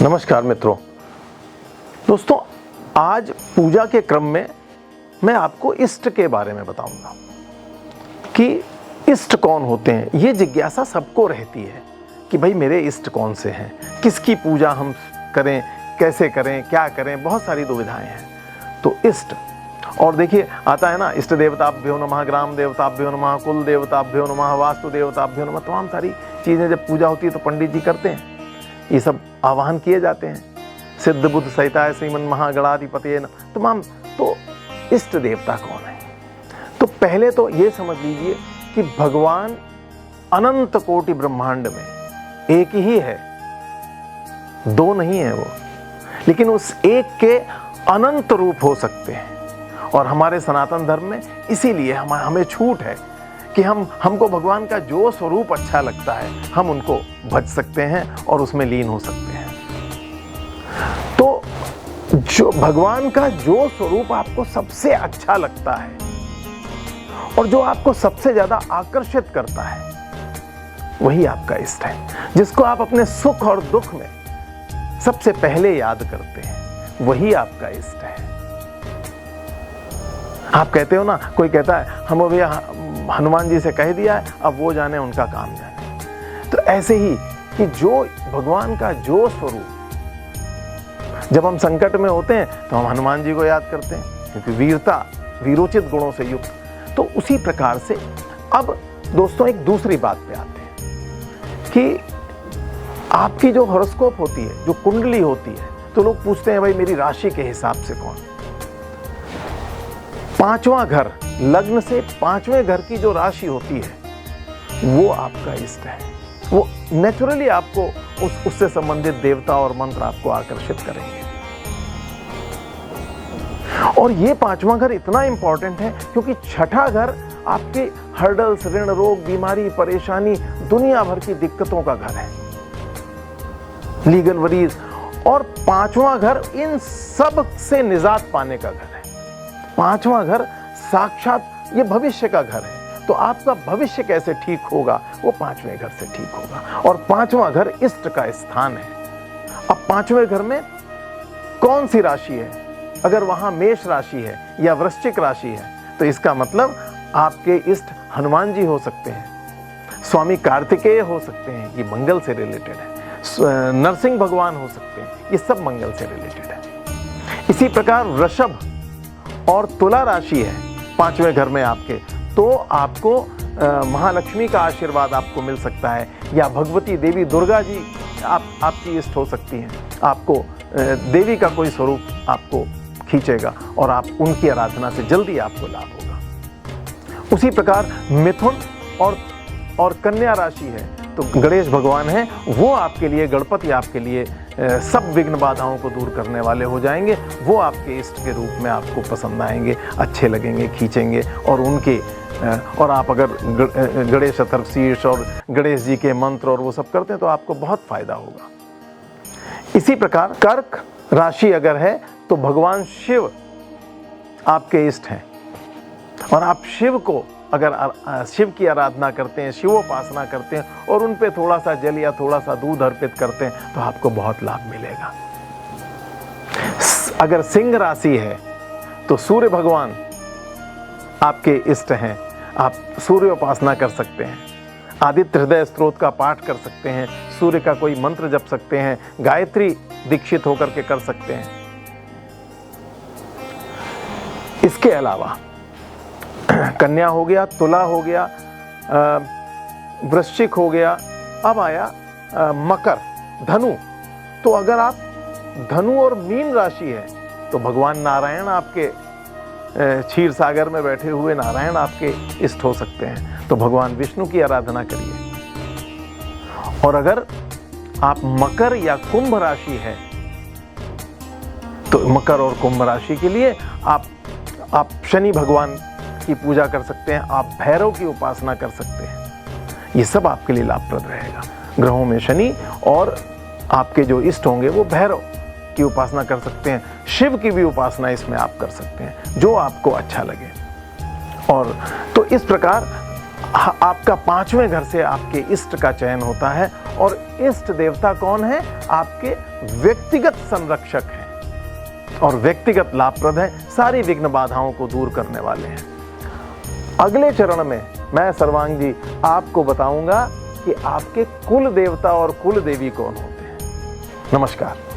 नमस्कार मित्रों। दोस्तों, आज पूजा के क्रम में मैं आपको इष्ट के बारे में बताऊंगा कि इष्ट कौन होते हैं। ये जिज्ञासा सबको रहती है कि भाई मेरे इष्ट कौन से हैं, किसकी पूजा हम करें, कैसे करें, क्या करें, बहुत सारी दुविधाएं हैं। तो इष्ट, और देखिए आता है ना, इष्ट देवताभ्यो नमः, ग्राम देवताभ्यो नमः, कुल देवताभ्यो नमः, वास्तु देवताभ्यो नमः। तमाम सारी चीज़ें जब पूजा होती है तो पंडित जी करते हैं, ये सब आवाहन किए जाते हैं। सिद्ध बुद्ध सहिताय श्रीमन महागणाधिपतये नमः, तमाम। तो इष्ट देवता कौन है? तो पहले तो ये समझ लीजिए कि भगवान अनंत कोटि ब्रह्मांड में एक ही है, दो नहीं है वो, लेकिन उस एक के अनंत रूप हो सकते हैं। और हमारे सनातन धर्म में इसीलिए हमें छूट है कि हमको भगवान का जो स्वरूप अच्छा लगता है हम उनको भज सकते हैं और उसमें लीन हो सकते हैं। तो जो भगवान का जो स्वरूप आपको सबसे अच्छा लगता है और जो आपको सबसे ज्यादा आकर्षित करता है, वही आपका इष्ट है, जिसको आप अपने सुख और दुख में सबसे पहले याद करते हैं, वही आपका इष्ट है। आप कहते हो ना, कोई कहता है हम अभी हनुमान जी से कह दिया है, अब वो जाने उनका काम जाने। तो ऐसे ही कि जो भगवान का जो स्वरूप, जब हम संकट में होते हैं तो हम हनुमान जी को याद करते हैं, क्योंकि वीरता, वीरोचित गुणों से युक्त। तो उसी प्रकार से अब दोस्तों एक दूसरी बात पे आते हैं कि आपकी जो हॉरोस्कोप होती है, जो कुंडली होती है, तो लोग पूछते हैं भाई मेरी राशि के हिसाब से कौन। पांचवा घर, लग्न से पांचवें घर की जो राशि होती है वो आपका इष्ट है। वो नेचुरली आपको उससे संबंधित देवता और मंत्र आपको आकर्षित करेंगे। और ये पांचवा घर इतना इंपॉर्टेंट है क्योंकि छठा घर आपके हर्डल्स, ऋण, रोग, बीमारी, परेशानी, दुनिया भर की दिक्कतों का घर है, लीगल वरीज। और पांचवा घर इन सब से निजात पाने का घर है। पांचवा घर साक्षात ये भविष्य का घर है। तो आपका भविष्य कैसे ठीक होगा, वो पांचवें घर से ठीक होगा। और पांचवा घर इष्ट का स्थान है। अब पांचवें घर में कौन सी राशि है? अगर वहां मेष राशि है या वृश्चिक राशि है, तो इसका मतलब आपके इष्ट हनुमान जी हो सकते हैं, स्वामी कार्तिकेय हो सकते हैं, ये मंगल से रिलेटेड है, नरसिंह भगवान हो सकते हैं, ये सब मंगल से रिलेटेड है। इसी प्रकार वृषभ और तुला राशि है पांचवें घर में आपके, तो आपको महालक्ष्मी का आशीर्वाद आपको मिल सकता है, या भगवती देवी दुर्गा जी आपकी इष्ट हो सकती हैं। आपको देवी का कोई स्वरूप आपको खींचेगा और आप उनकी आराधना से जल्दी आपको लाभ होगा। उसी प्रकार मिथुन और कन्या राशि है, तो गणेश भगवान है, वो आपके लिए, गणपति आपके लिए सब विघ्न बाधाओं को दूर करने वाले हो जाएंगे। वो आपके इष्ट के रूप में आपको पसंद आएंगे, अच्छे लगेंगे, खींचेंगे। और आप अगर गणेश चतुर्थी और गणेश जी के मंत्र और वो सब करते हैं तो आपको बहुत फायदा होगा। इसी प्रकार कर्क राशि अगर है तो भगवान शिव आपके इष्ट हैं, और आप शिव को अगर शिव की आराधना करते हैं, शिवोपासना करते हैं और उन पे थोड़ा सा जल या थोड़ा सा दूध अर्पित करते हैं, तो आपको बहुत लाभ मिलेगा। अगर सिंह राशि है तो सूर्य भगवान आपके इष्ट हैं, आप सूर्योपासना कर सकते हैं, आदित्य हृदय स्तोत्र का पाठ कर सकते हैं, सूर्य का कोई मंत्र जप सकते हैं, गायत्री दीक्षित होकर के कर सकते हैं। इसके अलावा कन्या हो गया, तुला हो गया, वृश्चिक हो गया, अब आया मकर, धनु। तो अगर आप धनु और मीन राशि है तो भगवान नारायण आपके क्षीर सागर में बैठे हुए नारायण आपके इष्ट हो सकते हैं, तो भगवान विष्णु की आराधना करिए। और अगर आप मकर या कुंभ राशि है तो मकर और कुंभ राशि के लिए आप शनि भगवान की पूजा कर सकते हैं, आप भैरव की उपासना कर सकते हैं। ये सब आपके लिए लाभप्रद रहेगा। ग्रहों में शनि, और आपके जो इष्ट होंगे वो भैरव की उपासना कर सकते हैं, शिव की भी उपासना इसमें आप कर सकते हैं, जो आपको अच्छा लगे। और तो इस प्रकार आपका पांचवें घर से आपके इष्ट का चयन होता है और इष्ट देवता कौन है? आपके व्यक्तिगत संरक्षक हैं और व्यक्तिगत लाभप्रद है, सारी विघ्न बाधाओं को दूर करने वाले हैं। अगले चरण में मैं सर्वांग जी आपको बताऊंगा कि आपके कुल देवता और कुल देवी कौन होते हैं। नमस्कार।